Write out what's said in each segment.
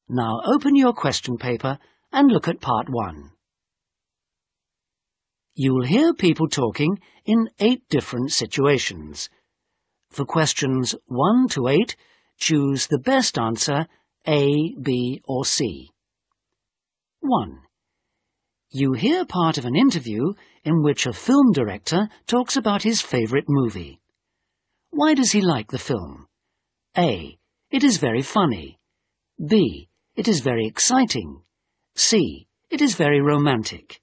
Now open your question paper and look at part 1. You'll hear people talking in 8 different situations. For questions 1 to 8, choose the best answer A, B or C. 1. You hear part of an interview in which a film director talks about his favourite movie. Why does he like the film? A. It is very funny. B. It is very exciting. C. It is very romantic.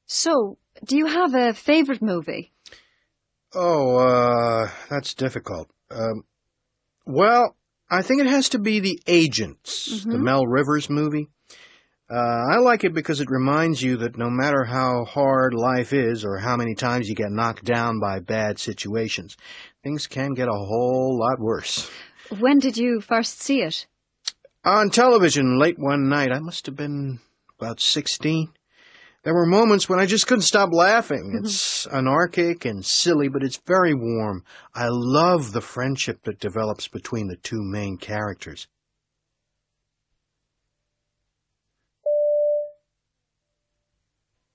So, do you have a favourite movie? Oh, that's difficult. Well, I think it has to be The Agents, the Mel Rivers movie. I like it because it reminds you that no matter how hard life is or how many times you get knocked down by bad situations, things can get a whole lot worse. When did you first see it? On television late one night. I must have been about 16. There were moments when I just couldn't stop laughing. It's anarchic and silly, but it's very warm. I love the friendship that develops between the two main characters.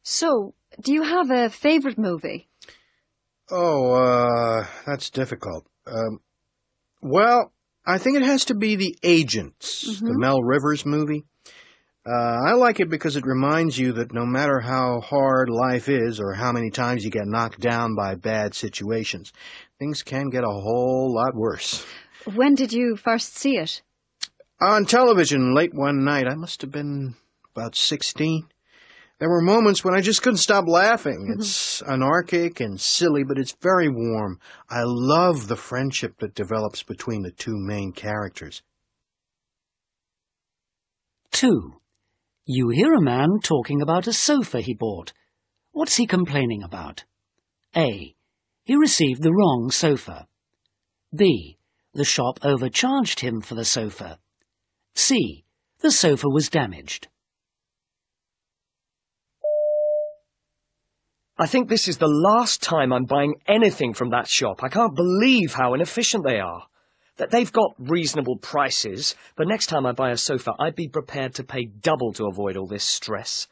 So, do you have a favourite movie? Oh, that's difficult. Well, I think it has to be The Agents, the Mel Rivers movie. I like it because it reminds you that no matter how hard life is or how many times you get knocked down by bad situations, things can get a whole lot worse. When did you first see it? On television late one night. I must have been about 16. There were moments when I just couldn't stop laughing. It's anarchic and silly, but it's very warm. I love the friendship that develops between the two main characters. 2. You hear a man talking about a sofa he bought. What's he complaining about? A. He received the wrong sofa. B. The shop overcharged him for the sofa. C. The sofa was damaged. I think this is the last time I'm buying anything from that shop. I can't believe how inefficient they are. That they've got reasonable prices, but next time I buy a sofa, I'd be prepared to pay double to avoid all this stress.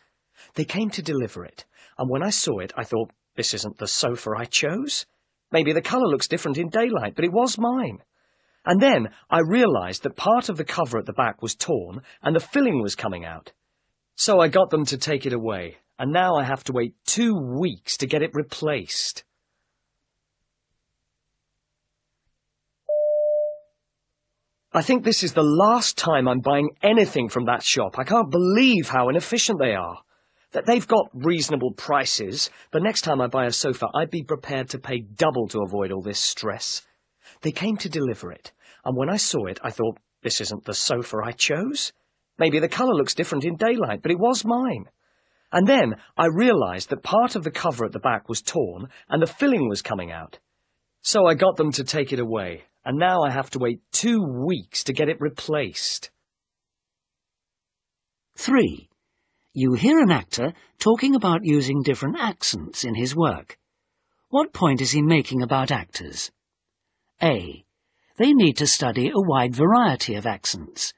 They came to deliver it, and when I saw it, I thought, this isn't the sofa I chose. Maybe the colour looks different in daylight, but it was mine. And then I realised that part of the cover at the back was torn, and the filling was coming out. So I got them to take it away, and now I have to wait 2 weeks to get it replaced. I think this is the last time I'm buying anything from that shop. I can't believe how inefficient they are. That they've got reasonable prices, but next time I buy a sofa, I'd be prepared to pay double to avoid all this stress. They came to deliver it, and when I saw it, I thought, this isn't the sofa I chose. Maybe the colour looks different in daylight, but it was mine. And then I realised that part of the cover at the back was torn, and the filling was coming out. So I got them to take it away, and now I have to wait 2 weeks to get it replaced. 3. You hear an actor talking about using different accents in his work. What point is he making about actors? A. They need to study a wide variety of accents.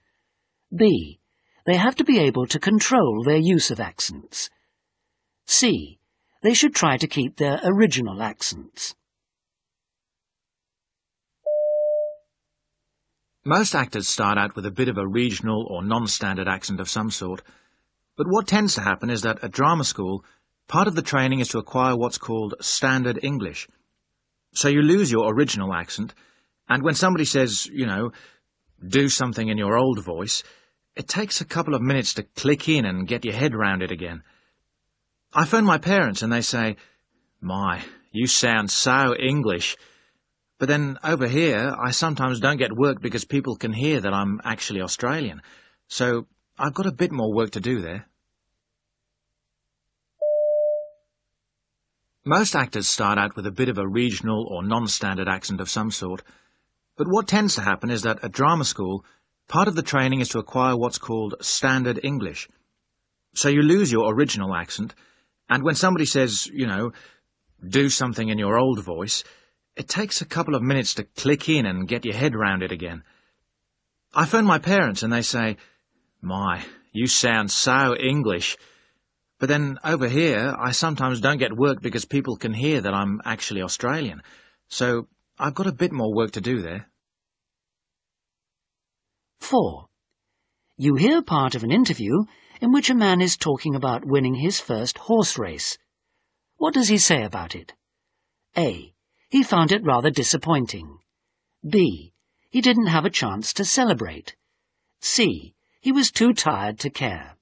B. They have to be able to control their use of accents. C. They should try to keep their original accents. Most actors start out with a bit of a regional or non-standard accent of some sort, but what tends to happen is that at drama school, part of the training is to acquire what's called standard English. So you lose your original accent, and when somebody says, do something in your old voice, it takes a couple of minutes to click in and get your head round it again. I phone my parents and they say, "My, you sound so English." But then over here, I sometimes don't get work because people can hear that I'm actually Australian. So I've got a bit more work to do there. Most actors start out with a bit of a regional or non-standard accent of some sort, but what tends to happen is that at drama school, part of the training is to acquire what's called standard English. So you lose your original accent, and when somebody says, do something in your old voice, It takes a couple of minutes to click in and get your head round it again. I phone my parents and they say, "My, you sound so English." But then over here, I sometimes don't get work because people can hear that I'm actually Australian. So I've got a bit more work to do there. 4. You hear part of an interview in which a man is talking about winning his first horse race. What does he say about it? A. He found it rather disappointing. B. He didn't have a chance to celebrate. C. He was too tired to care.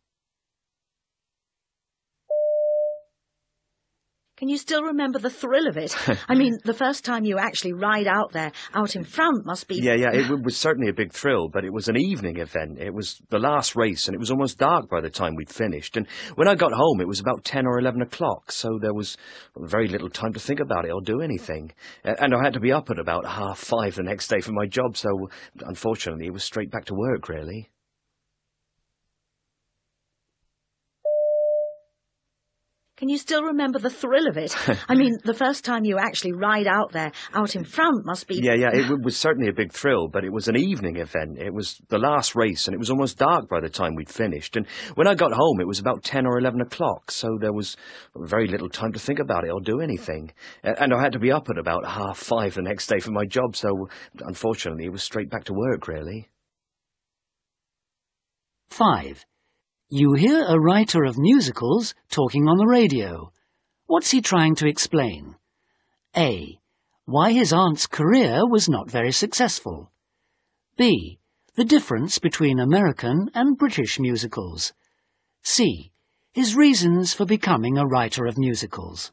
Can you still remember the thrill of it? I mean, the first time you actually ride out there, out in front must be... Yeah, it was certainly a big thrill, but it was an evening event. It was the last race, and it was almost dark by the time we'd finished. And when I got home, it was about 10 or 11 o'clock, so there was very little time to think about it or do anything. And I had to be up at about 5:30 the next day for my job, so unfortunately it was straight back to work, really. Can you still remember the thrill of it? I mean, the first time you actually ride out there, out in front must be... Yeah, it was certainly a big thrill, but it was an evening event. It was the last race, and it was almost dark by the time we'd finished. And when I got home, it was about 10 or 11 o'clock, so there was very little time to think about it or do anything. And I had to be up at about 5:30 the next day for my job, so unfortunately it was straight back to work, really. 5. You hear a writer of musicals talking on the radio. What's he trying to explain? A. Why his aunt's career was not very successful. B. The difference between American and British musicals. C. His reasons for becoming a writer of musicals.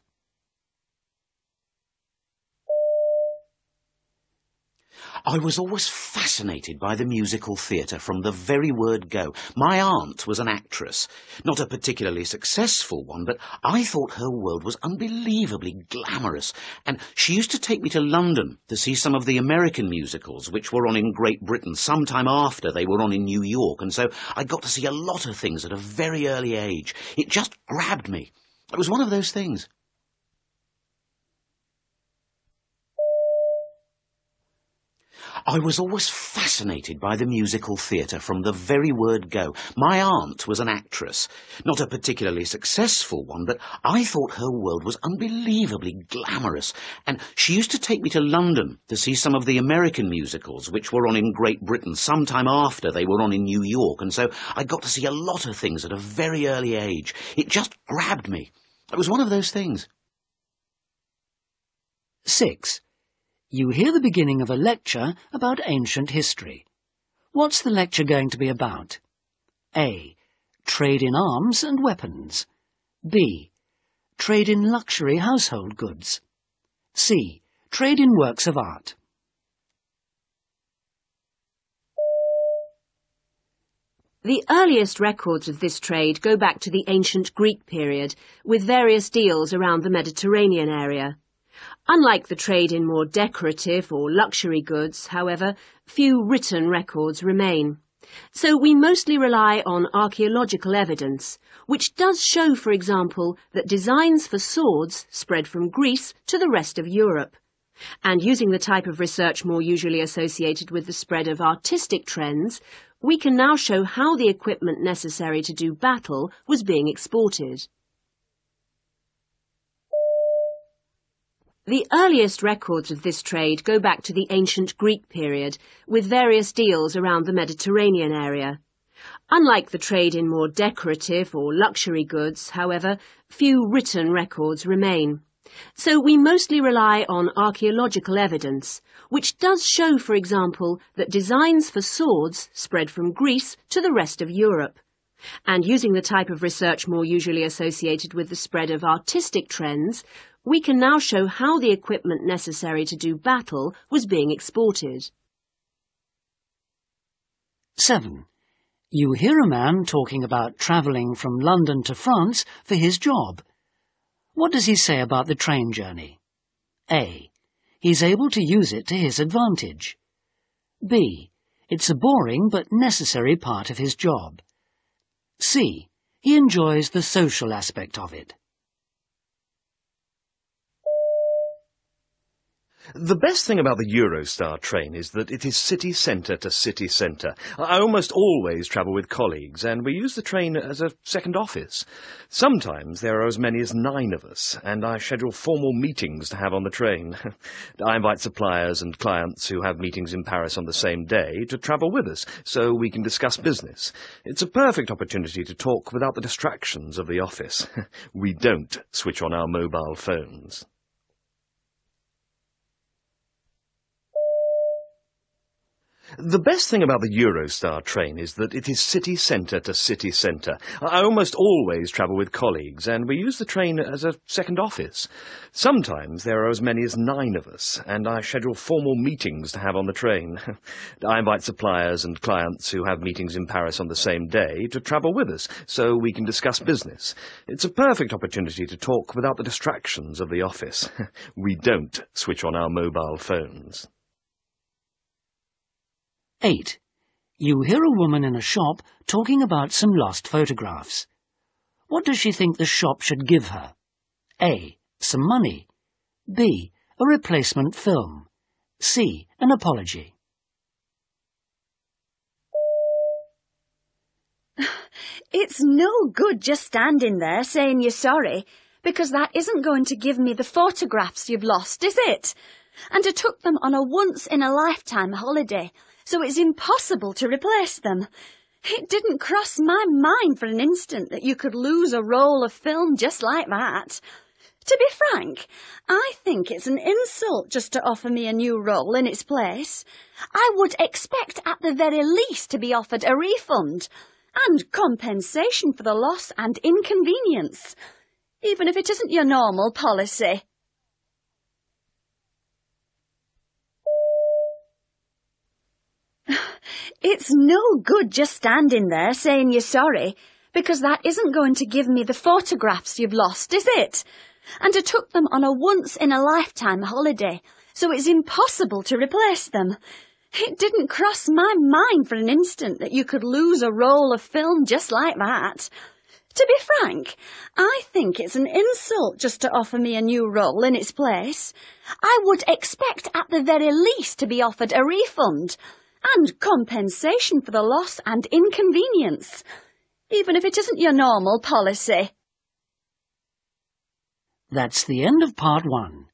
I was always fascinated by the musical theatre from the very word go. My aunt was an actress, not a particularly successful one, but I thought her world was unbelievably glamorous, and she used to take me to London to see some of the American musicals which were on in Great Britain sometime after they were on in New York, and so I got to see a lot of things at a very early age. It just grabbed me. It was one of those things. I was always fascinated by the musical theatre from the very word go. My aunt was an actress, not a particularly successful one, but I thought her world was unbelievably glamorous, and she used to take me to London to see some of the American musicals which were on in Great Britain sometime after they were on in New York, and so I got to see a lot of things at a very early age. It just grabbed me. It was one of those things. 6. You hear the beginning of a lecture about ancient history. What's the lecture going to be about? A. Trade in arms and weapons. B. Trade in luxury household goods. C. Trade in works of art. The earliest records of this trade go back to the ancient Greek period, with various deals around the Mediterranean area. Unlike the trade in more decorative or luxury goods, however, few written records remain. So we mostly rely on archaeological evidence, which does show, for example, that designs for swords spread from Greece to the rest of Europe. And using the type of research more usually associated with the spread of artistic trends, we can now show how the equipment necessary to do battle was being exported. The earliest records of this trade go back to the ancient Greek period, with various deals around the Mediterranean area. Unlike the trade in more decorative or luxury goods, however, few written records remain. So we mostly rely on archaeological evidence, which does show, for example, that designs for swords spread from Greece to the rest of Europe. And using the type of research more usually associated with the spread of artistic trends, we can now show how the equipment necessary to do battle was being exported. 7. You hear a man talking about travelling from London to France for his job. What does he say about the train journey? A. He's able to use it to his advantage. B. It's a boring but necessary part of his job. C. He enjoys the social aspect of it. The best thing about the Eurostar train is that it is city centre to city centre. I almost always travel with colleagues, and we use the train as a second office. Sometimes there are as many as 9 of us, and I schedule formal meetings to have on the train. I invite suppliers and clients who have meetings in Paris on the same day to travel with us, so we can discuss business. It's a perfect opportunity to talk without the distractions of the office. We don't switch on our mobile phones. The best thing about the Eurostar train is that it is city centre to city centre. I almost always travel with colleagues, and we use the train as a second office. Sometimes there are as many as 9 of us, and I schedule formal meetings to have on the train. I invite suppliers and clients who have meetings in Paris on the same day to travel with us, so we can discuss business. It's a perfect opportunity to talk without the distractions of the office. We don't switch on our mobile phones. 8. You hear a woman in a shop talking about some lost photographs. What does she think the shop should give her? A. Some money. B. A replacement film. C. An apology. It's no good just standing there saying you're sorry, because that isn't going to give me the photographs you've lost, is it? And I took them on a once-in-a-lifetime holiday, so it's impossible to replace them. It didn't cross my mind for an instant that you could lose a roll of film just like that. To be frank, I think it's an insult just to offer me a new roll in its place. I would expect at the very least to be offered a refund and compensation for the loss and inconvenience, even if it isn't your normal policy. It's no good just standing there saying you're sorry, because that isn't going to give me the photographs you've lost, is it? And I took them on a once-in-a-lifetime holiday, so it's impossible to replace them. It didn't cross my mind for an instant that you could lose a roll of film just like that. To be frank, I think it's an insult just to offer me a new roll in its place. I would expect at the very least to be offered a refund and compensation for the loss and inconvenience, even if it isn't your normal policy. That's the end of part 1.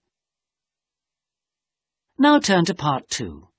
Now turn to part 2.